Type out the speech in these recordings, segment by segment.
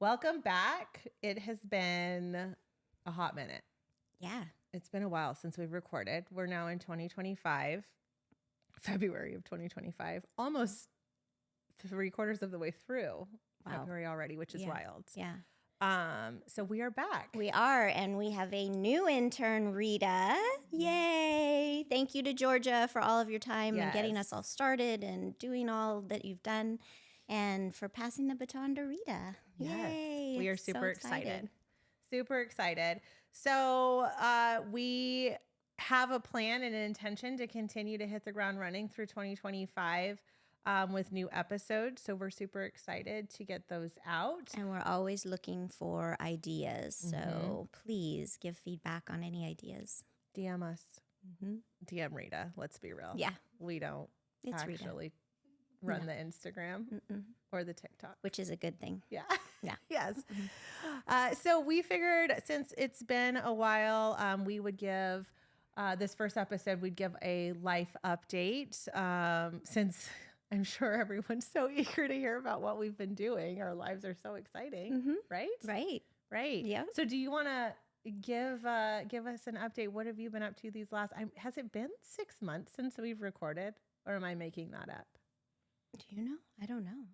Welcome back. It has been a hot minute. Yeah. It's been a while since we've recorded. We're now in 2025, February of 2025, almost 3/4 of the way through February already, which is wild. Yeah. So we are back. We are, and we have a new intern, Rita. Yay. Thank you to Georgia for all of your time and getting us all started and doing all that you've done, and for passing the baton to Rita. Yay. We are super excited. Super excited. So we have a plan and an intention to continue to hit the ground running through 2025 with new episodes. So we're super excited to get those out. And we're always looking for ideas. So please give feedback on any ideas. DM us. DM Rita. Let's be real. Yeah. We don't actually run the Instagram or the TikTok. Which is a good thing. Yeah. Yeah. Yes. So we figured since it's been a while, we would give this first episode, we'd give a life update since I'm sure everyone's so eager to hear about what we've been doing. Our lives are so exciting, right? Right. Yeah. So do you want to give us an update? What have you been up to these last, has it been 6 months since we've recorded, or am I making that up? Do you know? I don't know.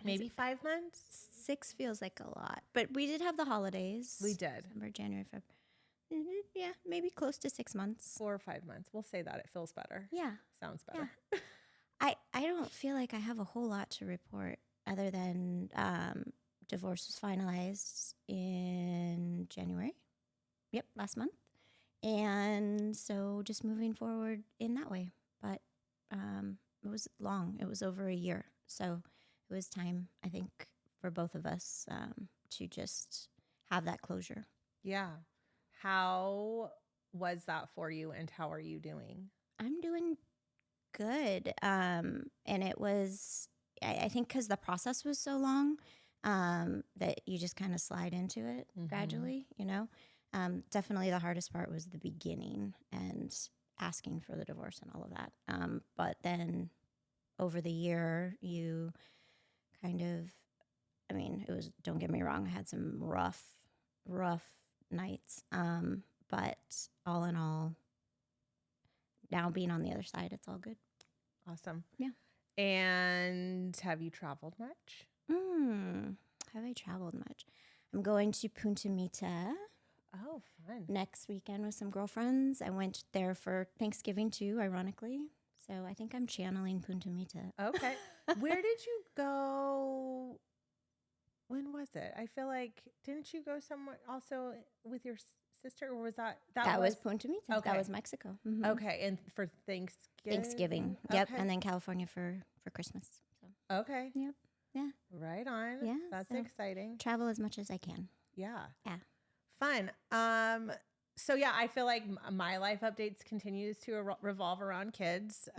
Maybe 5 months? 6 feels like a lot. But we did have the holidays. We did. December, January, February. Yeah, maybe close to 6 months. 4 or 5 months. We'll say that. It feels better. Yeah. Sounds better. Yeah. I don't feel like I have a whole lot to report other than divorce was finalized in January. Yep, last month. And so just moving forward in that way. But it was long. It was over a year. So it was time, I think, for both of us to just have that closure. Yeah. How was that for you, and how are you doing? I'm doing good. And it was, I think because the process was so long that you just kind of slide into it gradually, you know. Definitely the hardest part was the beginning and asking for the divorce and all of that. But then over the year, you kind of, I mean, it was, don't get me wrong, I had some rough nights. But all in all, now being on the other side, it's all good. Awesome. Yeah. And have you traveled much? Have I traveled much? I'm going to Punta Mita. Oh, fun. Next weekend with some girlfriends. I went there for Thanksgiving too, ironically. So I think I'm channeling Punta Mita. Okay. Where did you go? When was it? I feel like, didn't you go somewhere also with your sister, or was that was Punta Mita. Okay. That was Mexico. Okay. And for Thanksgiving. Yep. And then California for Christmas. So. Okay. Yep. Yeah. Right on. Yeah. That's exciting. Travel as much as I can. Yeah. Yeah. Fun. So yeah, I feel like my life updates continues to revolve around kids.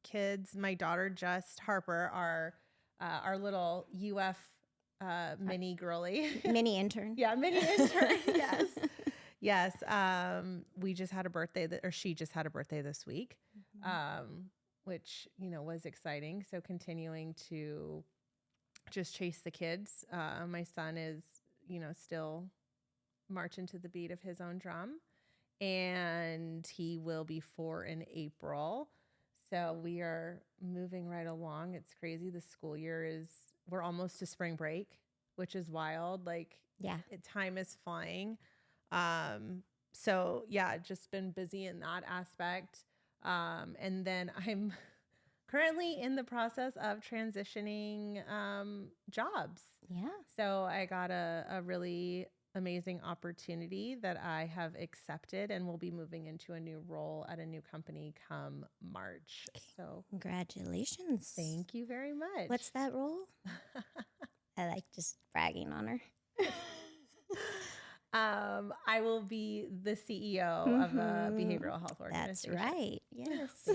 Kids, my daughter, Harper, our little UF mini girly. Mini intern. Yeah, mini intern. Yes. Yes. We just had a birthday she just had a birthday this week, which, was exciting. So continuing to just chase the kids. My son is, still marching to the beat of his own drum, and he will be 4 in April. So we are moving right along. It's crazy. The school year we're almost to spring break, which is wild. Like, yeah, time is flying. So yeah, just been busy in that aspect. And then I'm currently in the process of transitioning jobs. Yeah. So I got a really amazing opportunity that I have accepted, and will be moving into a new role at a new company come March. So congratulations. Thank you very much. What's that role? I like just bragging on her. I will be the CEO of a behavioral health organization. That's right. Yes.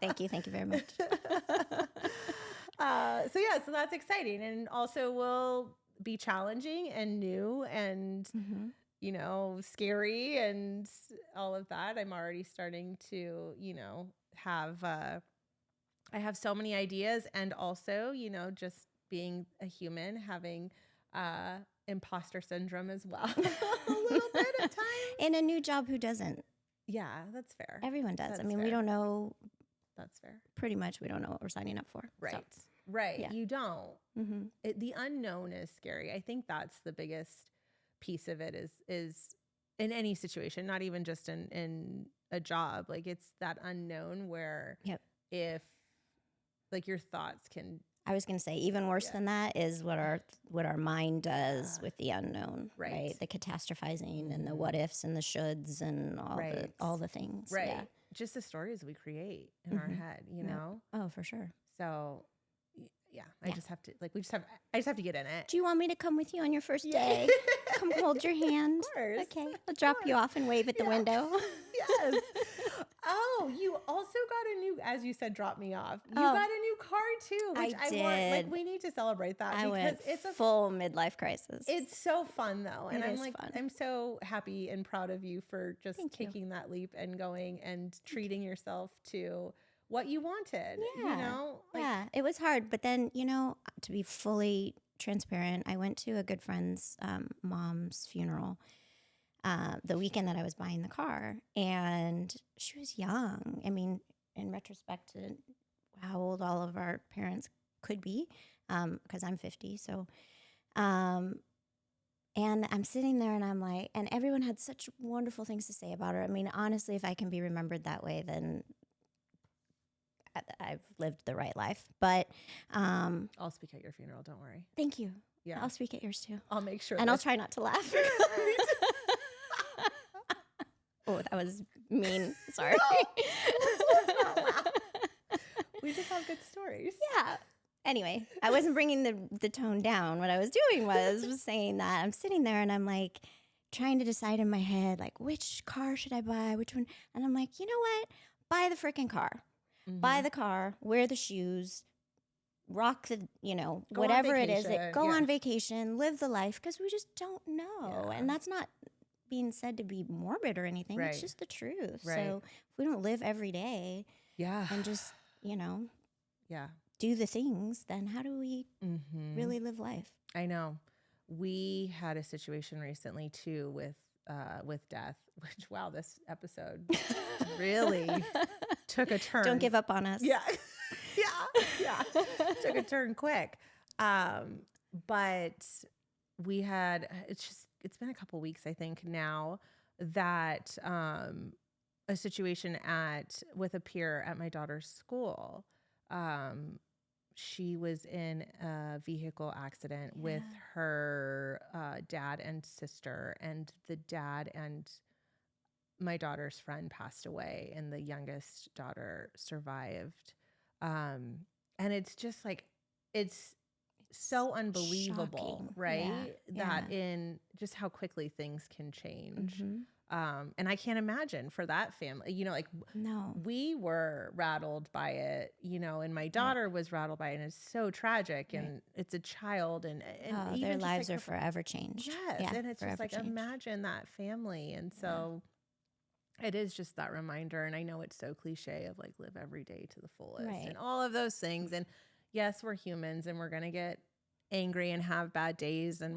Thank you. Thank you very much. So that's exciting, and also will be challenging and new and scary and all of that. I'm already starting to have I have so many ideas, and also just being a human, having imposter syndrome as well, a little bit at times. In a new job, who doesn't? Yeah, that's fair. Everyone does. That's I mean, fair. we don't know. That's fair. Pretty much, we don't know what we're signing up for. Right. So. Right. Yeah. You don't. Mm-hmm. The unknown is scary. I think that's the biggest piece of it is in any situation, not even just in a job. Like it's that unknown where if like your thoughts can. I was going to say even worse than that is what our mind does with the unknown, right? The catastrophizing and the what ifs and the shoulds and all the things. Right. Yeah. Just the stories we create in our head, you know? Oh, for sure. So yeah, I just have to I just have to get in it. Do you want me to come with you on your first day? Come hold your hand. Of course. Okay. I'll drop you off and wave at the window. Yes. Oh, you also got a new, as you said, drop me off. You got a new car too, which I did. want. Like we need to celebrate that because it's a full midlife crisis. It's so fun though, and It is fun. I'm so happy and proud of you for just taking that leap and going and treating yourself to what you wanted. Yeah. You know, It was hard, but then to be fully transparent, I went to a good friend's mom's funeral. The weekend that I was buying the car, and she was young. I mean, in retrospect to how old all of our parents could be, because I'm 50. So, and I'm sitting there and I'm like, and everyone had such wonderful things to say about her. I mean, honestly, if I can be remembered that way, then I've lived the right life. But I'll speak at your funeral. Don't worry. Thank you. Yeah, I'll speak at yours too. I'll make sure. And I'll try not to laugh. Oh, that was mean. Sorry. We just have good stories. Yeah. Anyway, I wasn't bringing the tone down. What I was doing was saying that I'm sitting there and I'm like trying to decide in my head, like, which car should I buy? Which one? And I'm like, you know what? Buy the freaking car. Mm-hmm. Buy the car. Wear the shoes. Rock the, whatever it is. Go on vacation. Live the life, because we just don't know. And that's not being said to be morbid or anything. Right. It's just the truth. Right. So if we don't live every day and just, do the things, then how do we really live life? I know. We had a situation recently too with death, which, wow, this episode really took a turn. Don't give up on us. Yeah. Yeah. Took a turn quick. But we had, it's been a couple weeks, I think now, that a situation with a peer at my daughter's school. She was in a vehicle accident with her dad and sister, and the dad and my daughter's friend passed away, and the youngest daughter survived. And it's just like, it's so unbelievable, shocking. Right? That in just how quickly things can change. And I can't imagine for that family, no, we were rattled by it, and my daughter was rattled by it, and it's so tragic, and it's a child, and even their just lives are forever changed. Yes. And it's just like, imagine that family. And so it is just that reminder. And I know it's so cliche of like, live every day to the fullest and all of those things. And yes, we're humans and we're going to get angry and have bad days, and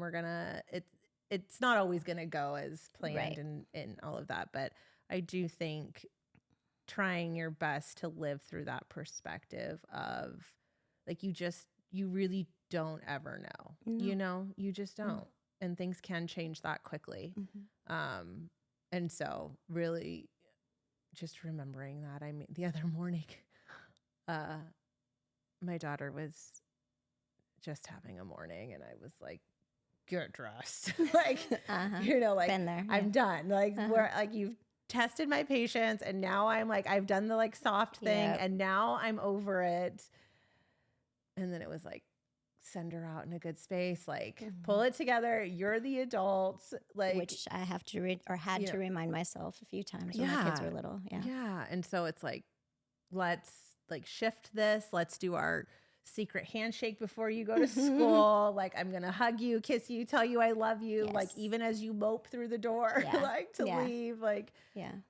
it's not always going to go as planned and all of that. But I do think trying your best to live through that perspective of like, you really don't ever know, you just don't. And things can change that quickly. And so really just remembering that. I mean, the other morning, my daughter was just having a morning, and I was like, get dressed. Like, like been there. I'm done. Like we're like, you've tested my patience, and now I'm like, I've done the like soft thing and now I'm over it. And then it was like, send her out in a good space, like pull it together. You're the adults, like, which I have to had to remind myself a few times when my kids were little. Yeah. And so it's like, let's like shift this. Let's do our secret handshake before you go to school. Like, I'm going to hug you, kiss you, tell you I love you. Like, even as you mope through the door, like to leave, like,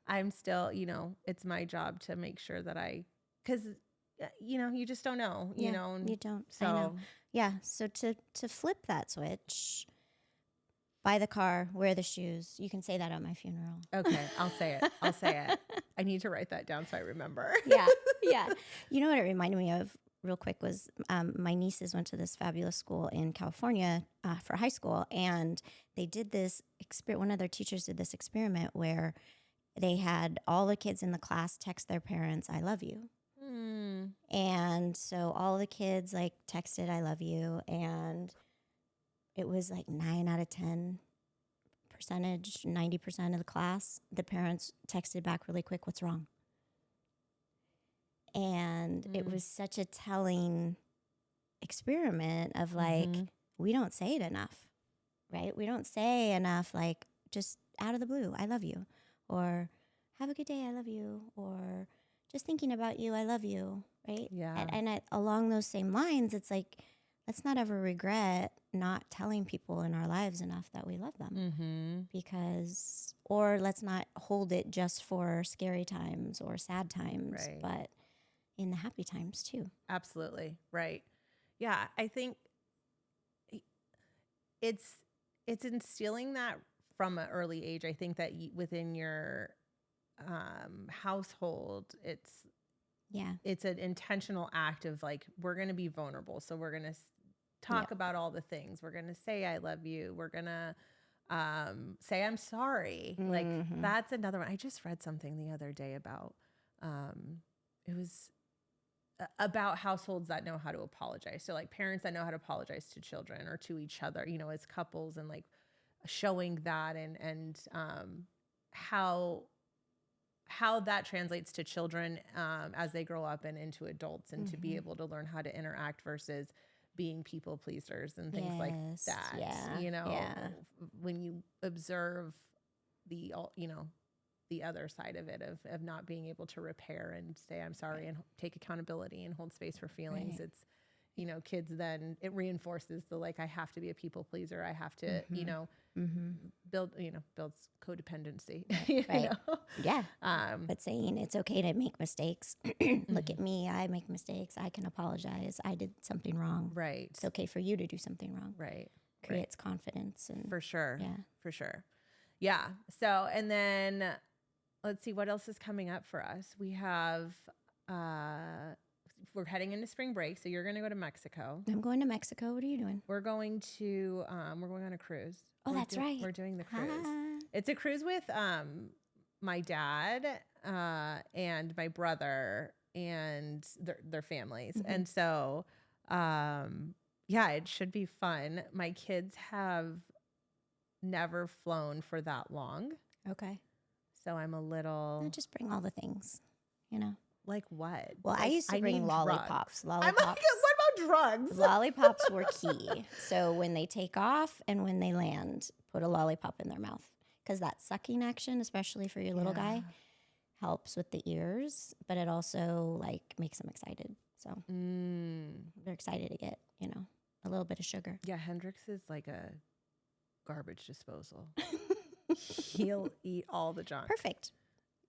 I'm still, it's my job to make sure that cause you just don't know, you know? You don't. So Yeah. So to flip that switch, buy the car, wear the shoes. You can say that at my funeral. Okay, I'll say it. I'll say it. I need to write that down so I remember. Yeah. Yeah. You know what it reminded me of real quick was my nieces went to this fabulous school in California for high school, and they did this one of their teachers did this experiment where they had all the kids in the class text their parents, "I love you." And so all the kids like texted, "I love you." And it was like 9 out of 10 percentage, 90% of the class, the parents texted back really quick, "What's wrong?" And it was such a telling experiment of like, we don't say it enough, right? We don't say enough, like just out of the blue, "I love you," or "Have a good day, I love you," or "Just thinking about you, I love you," right? Yeah. And along those same lines, it's like, let's not ever regret not telling people in our lives enough that we love them. Because, or let's not hold it just for scary times or sad times, but in the happy times too. Absolutely. Right. Yeah. I think it's instilling that from an early age. I think that within your household, it's an intentional act of like, we're going to be vulnerable. So we're going to talk about all the things. We're going to say, "I love you." We're going to say, "I'm sorry." Like that's another one. I just read something the other day about, it was about households that know how to apologize. So like parents that know how to apologize to children or to each other, you know, as couples, and like showing that and how that translates to children as they grow up and into adults, and to be able to learn how to interact versus being people pleasers and things like that. Yeah. You know, when you observe the other side of it of not being able to repair and say, "I'm sorry," and take accountability and hold space for feelings. It's, you know, kids then it reinforces the like, I have to be a people pleaser. I have to, you know, builds codependency. you know? Yeah. But saying it's okay to make mistakes. Look at me. I make mistakes. I can apologize. I did something wrong. Right. It's okay for you to do something wrong. Right. Creates confidence. And for sure. Yeah. For sure. Yeah. So, and then let's see what else is coming up for us. We have, we're heading into spring break. So you're going to go to Mexico. I'm going to Mexico. What are you doing? We're going on a cruise. Oh, that's right. We're doing the cruise. It's a cruise with my dad and my brother and their families. And so, yeah, it should be fun. My kids have never flown for that long. Okay. So I'm a little... Just bring all the things, you know. Like what? Well, like, I used to bring lollipops. I'm like, what about drugs? Lollipops were key. So when they take off and when they land, put a lollipop in their mouth. Because that sucking action, especially for your little guy, helps with the ears. But it also like makes them excited. So they're excited to get, you know, a little bit of sugar. Yeah, Hendrix is like a garbage disposal. He'll eat all the junk. Perfect.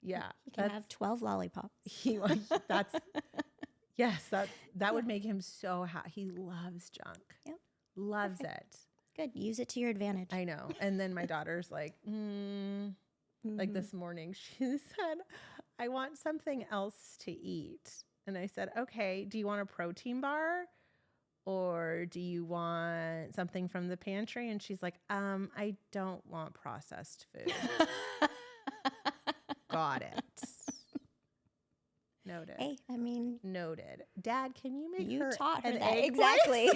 Yeah. He can have 12 lollipops. That would make him so happy. He loves junk. Yep. Loves it. Good. Use it to your advantage. I know. And then my daughter's like, like this morning, she said, "I want something else to eat." And I said, "Okay, do you want a protein bar? Or do you want something from the pantry?" And she's like, "I don't want processed food." Got it. Noted. Hey, I mean, noted. Dad, can you make her taught her an that egg, exactly.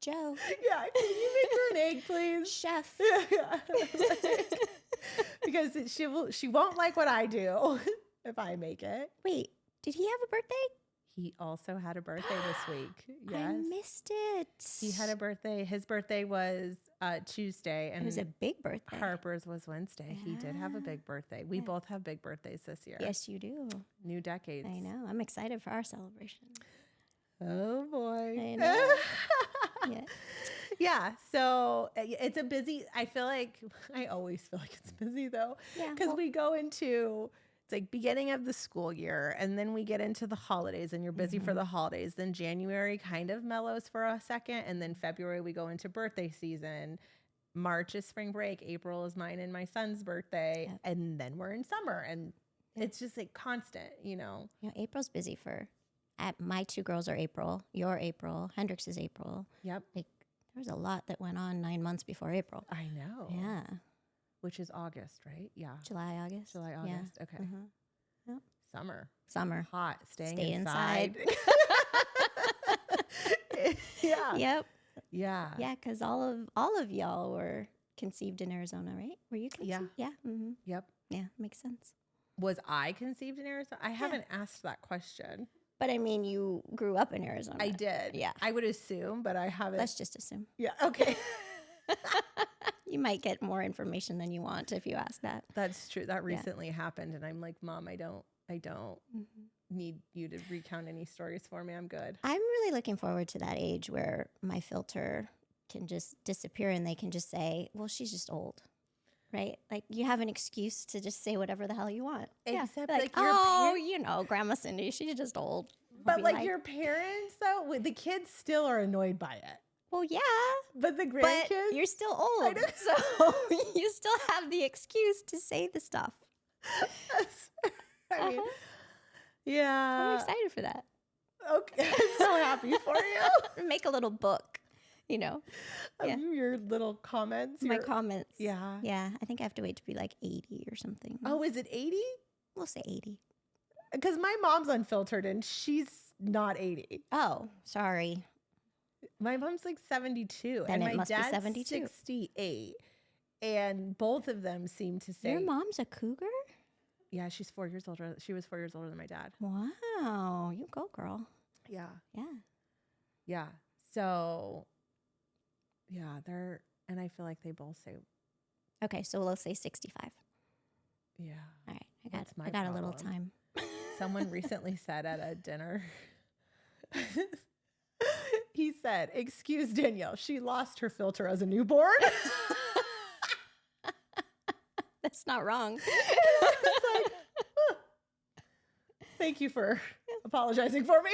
Joe. Yeah, can you make her an egg, please? Chef. Yeah. Because she won't like what I do if I make it. Wait, did he have a birthday? He also had a birthday this week. Yes. I missed it. He had a birthday. His birthday was Tuesday. And it was a big birthday. Harper's was Wednesday. He did have a big birthday. We both have big birthdays this year. Yes, you do. New decades. I know. I'm excited for our celebration. Oh, boy. I know. Yeah. Yeah. So it's a busy, I always feel like it's busy though. Yeah. Because we go into it's like beginning of the school year, and then we get into the holidays and you're busy for the holidays. Then January kind of mellows for a second, and then February we go into birthday season. March is spring break, April is mine and my son's birthday, and then we're in summer, and it's just like constant, You know, April's busy my 2 girls are April, your April, Hendrix is April. Yep. Like, there was a lot that went on 9 months before April. I know. Yeah. Which is August, right? Yeah. July, August. Yeah. Okay. Yep. Summer. Hot. Stay inside. Yeah. Yep. Yeah. Yeah, because all of y'all were conceived in Arizona, right? Were you conceived? Yeah. Mm-hmm. Yep. Yeah, makes sense. Was I conceived in Arizona? I haven't asked that question. But I mean, you grew up in Arizona. I did. Yeah. I would assume, but I haven't. Let's just assume. Yeah. Okay. You might get more information than you want if you ask that. That's true. That recently happened, and I'm like, Mom, I don't need you to recount any stories for me. I'm good. I'm really looking forward to that age where my filter can just disappear and they can just say, well, she's just old. Right? Like, you have an excuse to just say whatever the hell you want. Except like Grandma Cindy, she's just old. But like your parents, though, the kids still are annoyed by it. Well, yeah. But the grandkids? But you're still old. So you still have the excuse to say the stuff. I mean, yeah. I'm excited for that. Okay. I'm so happy for you. Make a little book, you know. Your little comments. My comments. Yeah. Yeah. I think I have to wait to be like 80 or something. Oh, is it 80? We'll say 80. Because my mom's unfiltered and she's not 80. Oh, sorry. My mom's like 72. Then and it my must be dad's 72. 68. And both of them seem to say. Your mom's a cougar? Yeah, she's 4 years older. She was 4 years older than my dad. Wow. You go, girl. Yeah. Yeah. Yeah. So, yeah, and I feel like they both say. Okay, so let's say 65. Yeah. All right. I got a little time. Someone recently said at a dinner, he said, "Excuse Danielle, she lost her filter as a newborn." That's not wrong. It's like, thank you for apologizing for me.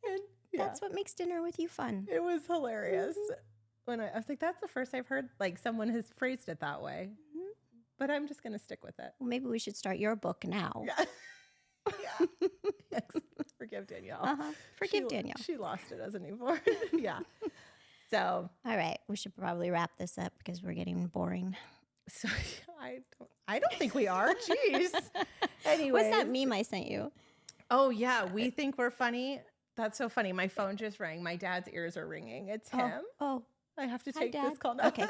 And, That's what makes dinner with you fun. It was hilarious. When I was like, that's the first I've heard like someone has phrased it that way. But I'm just going to stick with it. Well, maybe we should start your book now. Yeah. Yeah. Yes. Forgive Danielle. Forgive Danielle. She lost it as a newborn. Yeah. So. All right. We should probably wrap this up because we're getting boring. So I don't think we are. Jeez. Anyway. What's that meme I sent you? Oh, yeah. We think we're funny. That's so funny. My phone just rang. My dad's ears are ringing. It's him. Oh. I have to Hi, take Dad. this call now. Okay.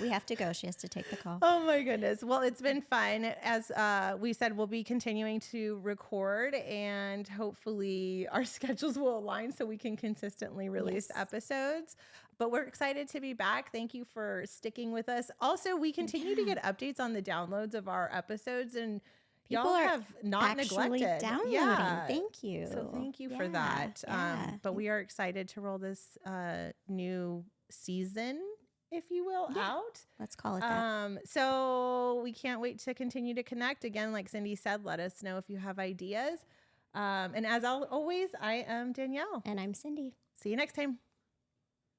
We have to go. She has to take the call. Oh my goodness. Well, it's been fun. As we said, we'll be continuing to record and hopefully our schedules will align so we can consistently release episodes. But we're excited to be back. Thank you for sticking with us. Also, we continue to get updates on the downloads of our episodes, and People y'all are have not actually neglected. downloading. Yeah. Thank you. So thank you for that. But we are excited to roll this new season, if you will, out. Let's call it that. So we can't wait to continue to connect. Again, like Cindy said, let us know if you have ideas. And as always, I am Danielle. And I'm Cindy. See you next time.